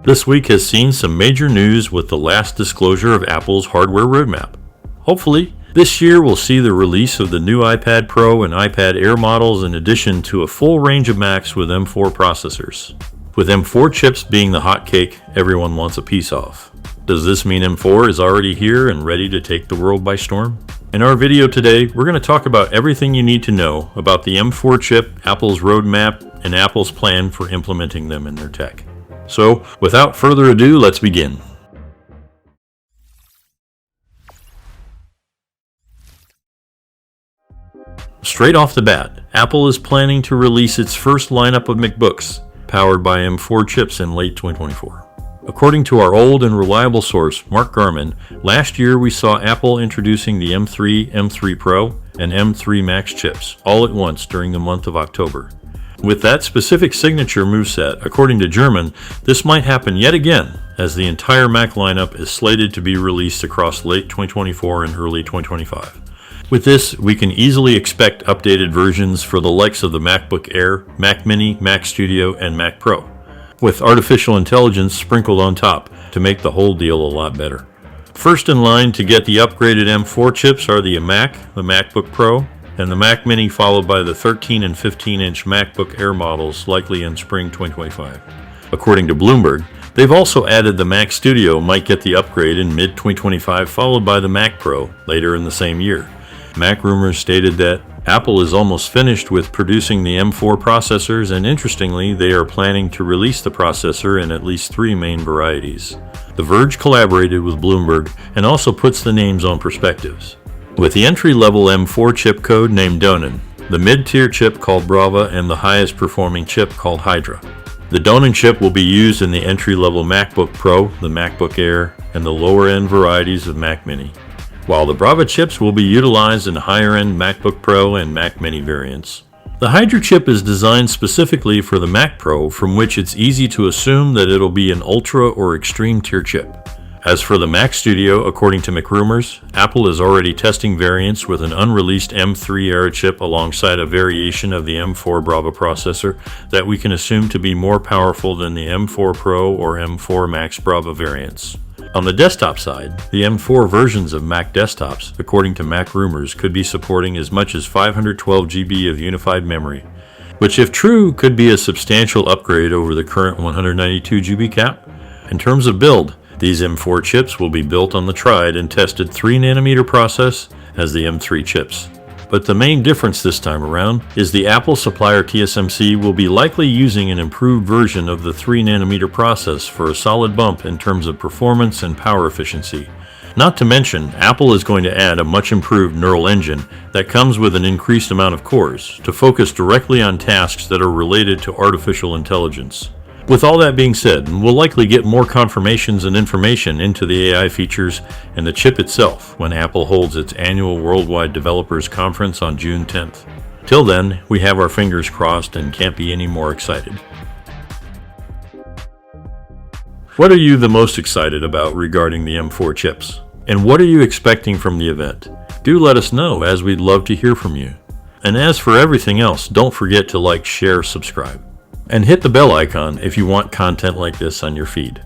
This week has seen some major news with the last disclosure of Apple's hardware roadmap. Hopefully, this year we'll see the release of the new iPad Pro and iPad Air models in addition to a full range of Macs with M4 processors. With M4 chips being the hot cake everyone wants a piece of. Does this mean M4 is already here and ready to take the world by storm? In our video today, we're going to talk about everything you need to know about the M4 chip, Apple's roadmap, and Apple's plan for implementing them in their tech. So, without further ado, let's begin. Straight off the bat, Apple is planning to release its first lineup of MacBooks, powered by M4 chips in late 2024. According to our old and reliable source, Mark Gurman, last year we saw Apple introducing the M3, M3 Pro, and M3 Max chips all at once during the month of October. With that specific signature moveset, according to Gurman, this might happen yet again, as the entire Mac lineup is slated to be released across late 2024 and early 2025. With this, we can easily expect updated versions for the likes of the MacBook Air, Mac Mini, Mac Studio, and Mac Pro, with artificial intelligence sprinkled on top to make the whole deal a lot better. First in line to get the upgraded M4 chips are the Mac, the MacBook Pro, and the Mac Mini, followed by the 13 and 15-inch MacBook Air models, likely in spring 2025. According to Bloomberg, they've also added the Mac Studio might get the upgrade in mid-2025, followed by the Mac Pro later in the same year. Mac Rumors stated that Apple is almost finished with producing the M4 processors, and interestingly, they are planning to release the processor in at least 3 main varieties. The Verge collaborated with Bloomberg and also puts the names on perspectives. With the entry-level M4 chip code named Donan, the mid-tier chip called Brava, and the highest performing chip called Hydra. The Donan chip will be used in the entry-level MacBook Pro, the MacBook Air, and the lower-end varieties of Mac Mini, while the Brava chips will be utilized in higher-end MacBook Pro and Mac Mini variants. The Hydra chip is designed specifically for the Mac Pro, from which it's easy to assume that it'll be an ultra or extreme tier chip. As for the Mac Studio, according to MacRumors, Apple is already testing variants with an unreleased M3 era chip alongside a variation of the M4 Brava processor that we can assume to be more powerful than the M4 Pro or M4 Max Brava variants. On the desktop side, the M4 versions of Mac desktops, according to MacRumors, could be supporting as much as 512 GB of unified memory, which if true could be a substantial upgrade over the current 192 GB cap. In terms of build, these M4 chips will be built on the tried and tested 3nm process as the M3 chips. But the main difference this time around is the Apple supplier TSMC will be likely using an improved version of the 3nm process for a solid bump in terms of performance and power efficiency. Not to mention, Apple is going to add a much improved neural engine that comes with an increased amount of cores to focus directly on tasks that are related to artificial intelligence. With all that being said, we'll likely get more confirmations and information into the AI features and the chip itself when Apple holds its annual Worldwide Developers Conference on June 10th. Till then, we have our fingers crossed and can't be any more excited. What are you the most excited about regarding the M4 chips? And what are you expecting from the event? Do let us know, as we'd love to hear from you. And as for everything else, don't forget to like, share, subscribe. And hit the bell icon if you want content like this on your feed.